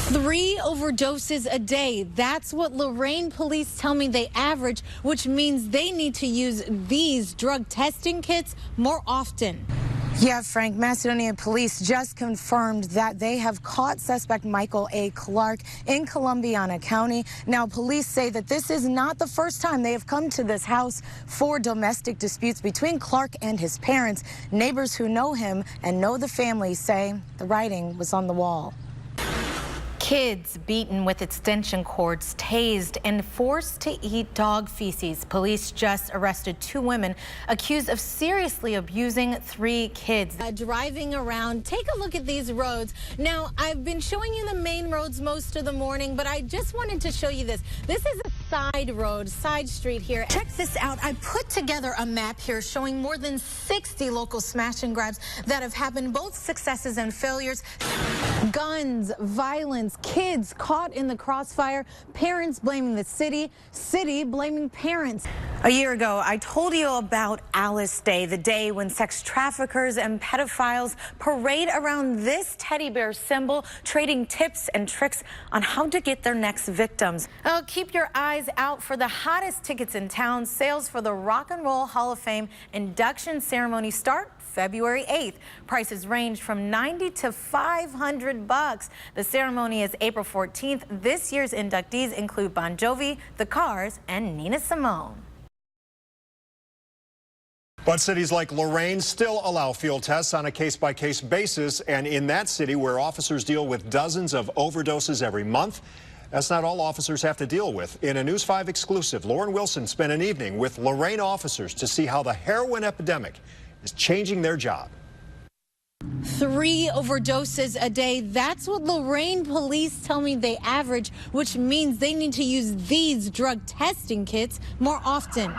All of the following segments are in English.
3 overdoses a day. That's what Lorain police tell me they average, which means they need to use these drug testing kits more often. Yeah, Frank, Macedonia police just confirmed that they have caught suspect Michael A. Clark in Columbiana County. Now, police say that this is not the first time they have come to this house for domestic disputes between Clark and his parents. Neighbors who know him and know the family say the writing was on the wall. Kids beaten with extension cords, tased, and forced to eat dog feces. Police just arrested 2 women accused of seriously abusing 3 kids. Driving around, take a look at these roads. Now, I've been showing you the main roads most of the morning, but I just wanted to show you this. This is a side road, side street here. Check this out. I put together a map here showing more than 60 local smash and grabs that have happened, both successes and failures. Guns, violence, kids caught in the crossfire, parents blaming the city, city blaming parents. A year ago, I told you about Alice Day, the day when sex traffickers and pedophiles parade around this teddy bear symbol, trading tips and tricks on how to get their next victims. Oh, keep your eyes out for the hottest tickets in town. Sales for the Rock and Roll Hall of Fame induction ceremony start February 8th. Prices range from $90 to $500. The ceremony is April 14th. This year's inductees include Bon Jovi, The Cars, and Nina Simone. But cities like Lorain still allow field tests on a case-by-case basis, and in that city where officers deal with dozens of overdoses every month, that's not all officers have to deal with. In a News 5 exclusive, Lauren Wilson spent an evening with Lorain officers to see how the heroin epidemic is changing their job. 3 overdoses a day. That's what Lorain police tell me they average, which means they need to use these drug testing kits more often.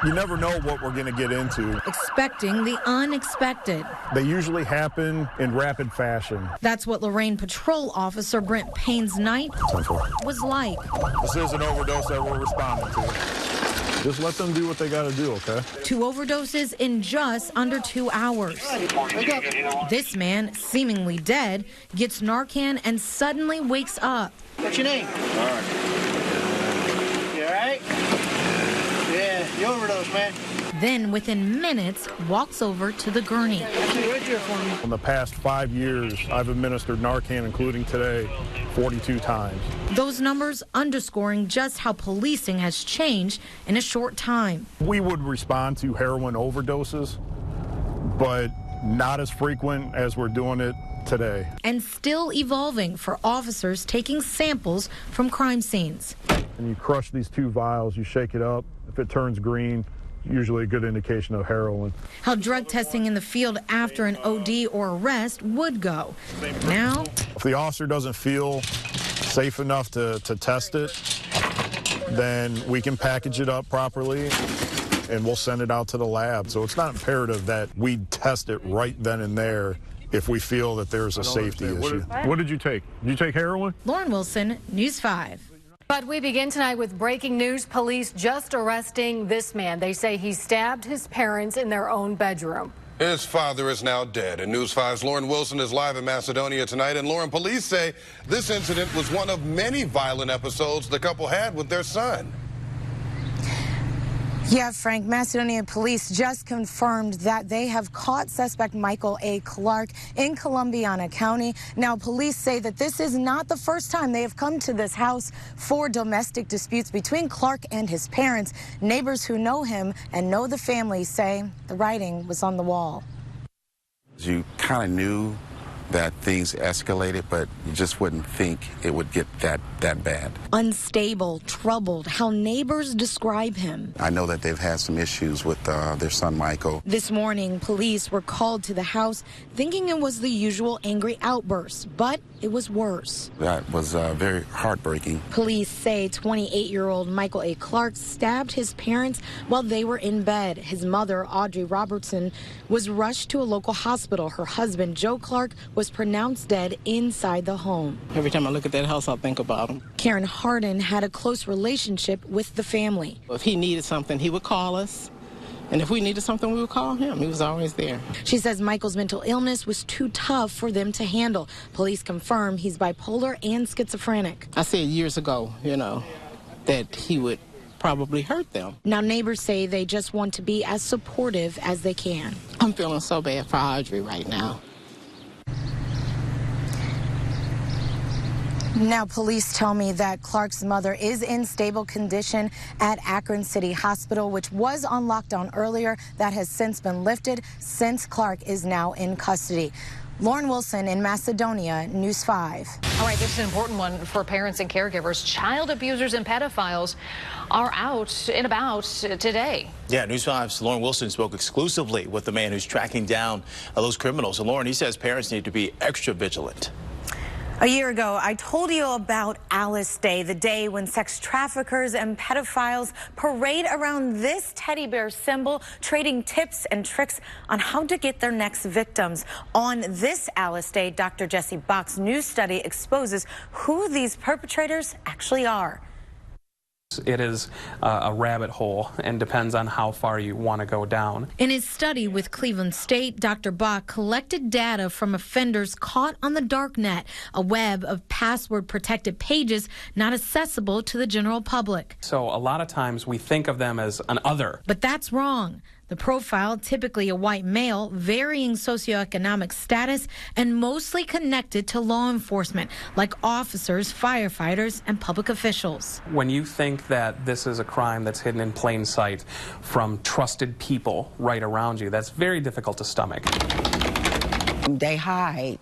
You never know what we're going to get into. Expecting the unexpected. They usually happen in rapid fashion. That's what Lorain Patrol Officer Brent Payne's night was like. This is an overdose that we're responding to. Just let them do what they got to do, okay? 2 overdoses in just under 2 hours. This man, seemingly dead, gets Narcan and suddenly wakes up. What's your name? All right. You all right? Yeah, you overdosed, man. Then, within minutes, walks over to the gurney. In the past 5 years, I've administered Narcan, including today, 42 times. Those numbers underscoring just how policing has changed in a short time. We would respond to heroin overdoses, but not as frequent as we're doing it today. And still evolving for officers taking samples from crime scenes. And you crush these 2 vials, you shake it up. If it turns green, usually a good indication of heroin. How drug testing in the field after an OD or arrest would go. Now, if the officer doesn't feel safe enough to test it, then we can package it up properly and we'll send it out to the lab. So it's not imperative that we test it right then and there if we feel that there's a safety issue. What did you take? Did you take heroin? Lauren Wilson, News 5. But we begin tonight with breaking news. Police just arresting this man. They say he stabbed his parents in their own bedroom. His father is now dead. And News 5's Lauren Wilson is live in Macedonia tonight. And Lauren, police say this incident was one of many violent episodes the couple had with their son. Yeah, Frank, Macedonia police just confirmed that they have caught suspect Michael A. Clark in Columbiana County. Now, police say that this is not the first time they have come to this house for domestic disputes between Clark and his parents. Neighbors who know him and know the family say the writing was on the wall. You kind of knew that things escalated, but you just wouldn't think it would get that bad. Unstable, troubled, how neighbors describe him. I know that they've had some issues with their son, Michael. This morning, police were called to the house thinking it was the usual angry outburst, but it was worse. That was very heartbreaking. Police say 28-year-old Michael A. Clark stabbed his parents while they were in bed. His mother, Audrey Robertson, was rushed to a local hospital. Her husband, Joe Clark, was pronounced dead inside the home. Every time I look at that house, I think about him. Karen Hardin had a close relationship with the family. If he needed something, he would call us. And if we needed something, we would call him. He was always there. She says Michael's mental illness was too tough for them to handle. Police confirm he's bipolar and schizophrenic. I said years ago, you know, that he would probably hurt them. Now neighbors say they just want to be as supportive as they can. I'm feeling so bad for Audrey right now. Now, police tell me that Clark's mother is in stable condition at Akron City Hospital, which was on lockdown earlier. That has since been lifted since Clark is now in custody. Lauren Wilson in Macedonia, News 5. All right, this is an important one for parents and caregivers. Child abusers and pedophiles are out and about today. Yeah, News 5's Lauren Wilson spoke exclusively with the man who's tracking down those criminals. And Lauren, he says parents need to be extra vigilant. A year ago, I told you about Alice Day, the day when sex traffickers and pedophiles parade around this teddy bear symbol, trading tips and tricks on how to get their next victims. On this Alice Day, Dr. Jesse Bach's new study exposes who these perpetrators actually are. It is a rabbit hole and depends on how far you want to go down. In his study with Cleveland State, Dr. Bach collected data from offenders caught on the darknet, a web of password-protected pages not accessible to the general public. So a lot of times we think of them as an other. But that's wrong. The profile, typically a white male, varying socioeconomic status, and mostly connected to law enforcement, like officers, firefighters, and public officials. When you think that this is a crime that's hidden in plain sight from trusted people right around you, that's very difficult to stomach. They hide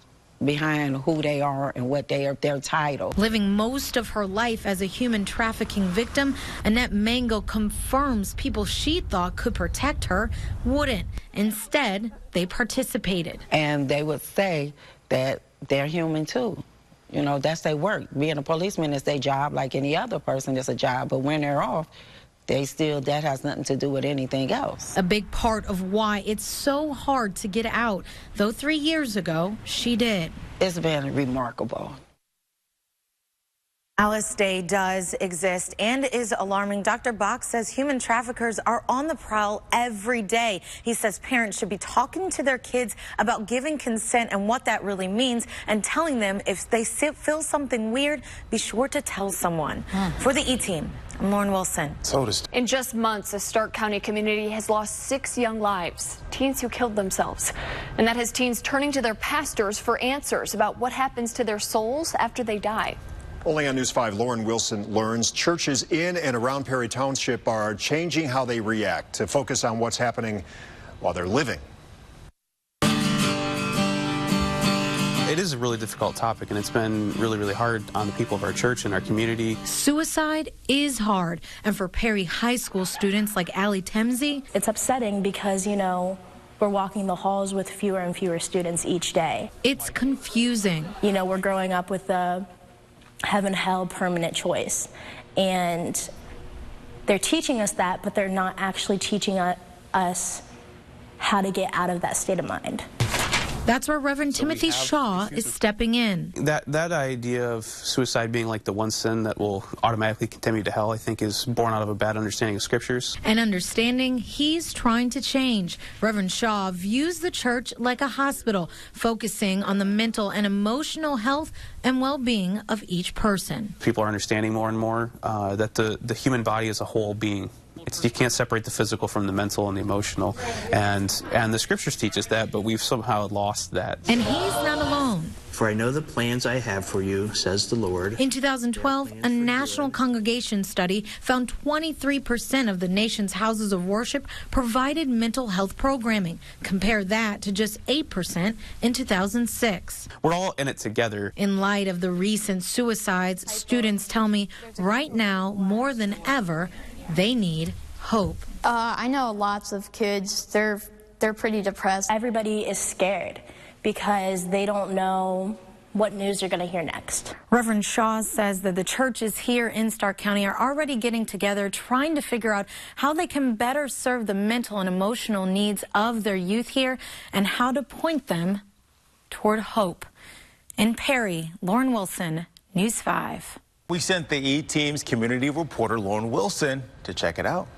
behind who they are and what their title. Living most of her life as a human trafficking victim, Annette Mango confirms people she thought could protect her wouldn't. Instead, they participated. And they would say that they're human too. You know, that's their work. Being a policeman is their job like any other person is a job, but when they're off, that has nothing to do with anything else. A big part of why it's so hard to get out, though 3 years ago, she did. It's been remarkable. Alice Day does exist and is alarming. Dr. Bach says human traffickers are on the prowl every day. He says parents should be talking to their kids about giving consent and what that really means, and telling them if they feel something weird, be sure to tell someone. For the E-Team, I'm Lauren Wilson. In just months, the Stark County community has lost 6 young lives, teens who killed themselves. And that has teens turning to their pastors for answers about what happens to their souls after they die. Only on News 5, Lauren Wilson learns churches in and around Perry Township are changing how they react to focus on what's happening while they're living. It is a really difficult topic, and it's been really, really hard on the people of our church and our community. Suicide is hard, and for Perry High School students like Allie Temsey, it's upsetting because, you know, we're walking the halls with fewer and fewer students each day. It's confusing. You know, we're growing up with the heaven-hell permanent choice, and they're teaching us that, but they're not actually teaching us how to get out of that state of mind. That's where Reverend Timothy Shaw is stepping in. That idea of suicide being like the one sin that will automatically condemn you to hell, I think, is born out of a bad understanding of scriptures. An understanding he's trying to change. Reverend Shaw views the church like a hospital, focusing on the mental and emotional health and well-being of each person. People are understanding more and more that the human body is a whole being. You can't separate the physical from the mental and the emotional, and the scriptures teach us that, but we've somehow lost that. And he's not alone. For I know the plans I have for you, says the Lord. In 2012, a national congregation study found 23% of the nation's houses of worship provided mental health programming. Compare that to just 8% in 2006. We're all in it together. In light of the recent suicides, students tell me right now, more than ever, they need hope. I know lots of kids, they're pretty depressed. Everybody is scared because they don't know what news they're going to hear next. Reverend Shaw says that the churches here in Stark County are already getting together, trying to figure out how they can better serve the mental and emotional needs of their youth here and how to point them toward hope. In Perry, Lauren Wilson, News 5. We sent the E-Team's community reporter, Lauren Wilson, to check it out.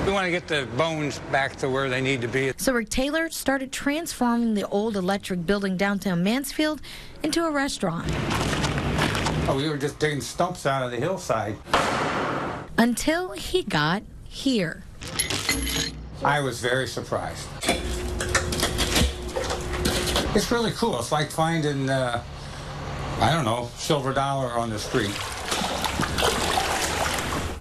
We want to get the bones back to where they need to be. So Rick Taylor started transforming the old electric building downtown Mansfield into a restaurant. Oh, we were just digging stumps out of the hillside. Until he got here. I was very surprised. It's really cool. It's like finding, I don't know, silver dollar on the street.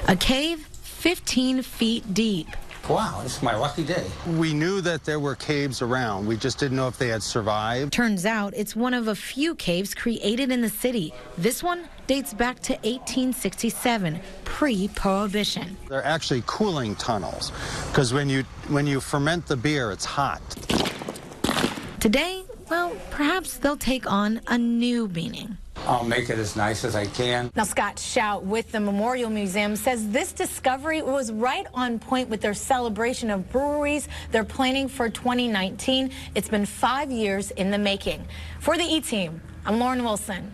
A cave 15 feet deep. Wow, this is my lucky day. We knew that there were caves around. We just didn't know if they had survived. Turns out it's one of a few caves created in the city. This one dates back to 1867, pre-Prohibition. They're actually cooling tunnels because when you ferment the beer, it's hot. Today, well, perhaps they'll take on a new meaning. I'll make it as nice as I can. Now, Scott Shout with the Memorial Museum says this discovery was right on point with their celebration of breweries they're planning for 2019. It's been 5 years in the making. For the E-Team, I'm Lauren Wilson.